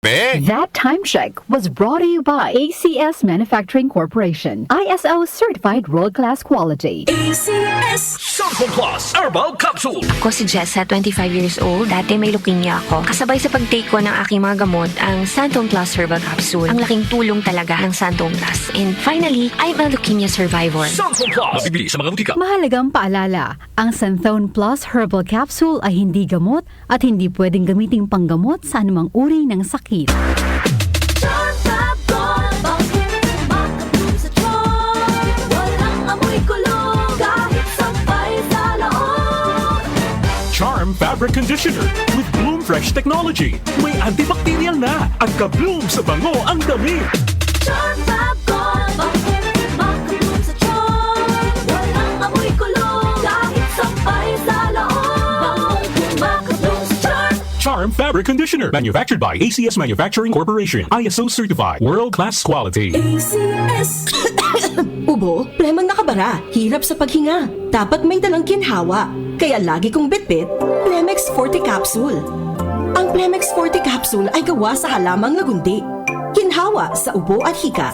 Pe! That time check was brought to you by ACS Manufacturing Corporation. ISO certified world-class quality. ACS Santon Plus Herbal Capsule. Ako si Jessa, 25 years old. Dati may leukemia ako. Kasabay sa pag-take ko ng aking mga gamot, ang Santon Plus Herbal Capsule. Ang laking tulong talaga ng Santon Plus. And finally, I'm a leukemia survivor. Santon Plus. Mabibili sa mga butika. Mahalagang paalala, ang Santhone Plus Herbal Capsule ay hindi gamot at hindi pwedeng gamiting panggamot sa anumang uri ng sakit. Charm Fabric Conditioner with Bloom Fresh Technology. May antibacterial na at ka-bloom sa bango ang damit. Charm Fab Gold, bakit makabloom sa charm? Walang amoy kulong, kahit sampay sa loob. Makabloom sa charm. Charm Fabric Conditioner. Manufactured by ACS Manufacturing Corporation. ISO certified. World-class quality. ACS Ubo, plemang nakabara, hirap sa paghinga. Dapat may dalang ginhawa. Kaya lagi kong bitbit, Plemex Forte Capsule. Ang Plemex Forte Capsule ay gawa sa halamang lagundi. Ginhawa sa ubo at hika.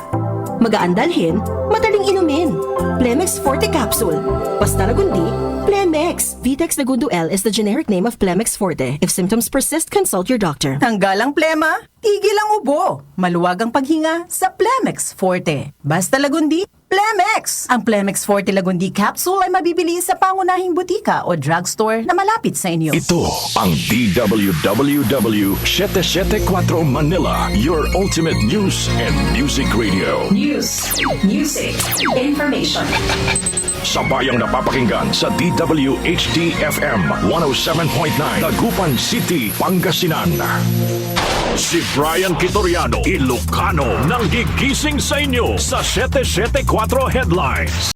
Magaan dalhin, madaling inumin. Plemex Forte Capsule. Basta lagundi, Plemex. Vitex Segundo L is the generic name of Plemex Forte. If symptoms persist, consult your doctor. Tanggal ang plema, tigil ang ubo. Maluwag ang paghinga sa Plemex Forte. Basta lagundi, Plemex! Ang Plemex Forte Lagundi Capsule ay mabibili sa pangunahing butika o drugstore na malapit sa inyo. Ito ang DWWW 774 Manila, your ultimate news and music radio. News, music, information. Sabayang napapakinggan sa DWHD-FM 107.9 Dagupan City, Pangasinan. Si Brian Kitoriano, Ilocano, nang gigising sa inyo sa 774 Headlines.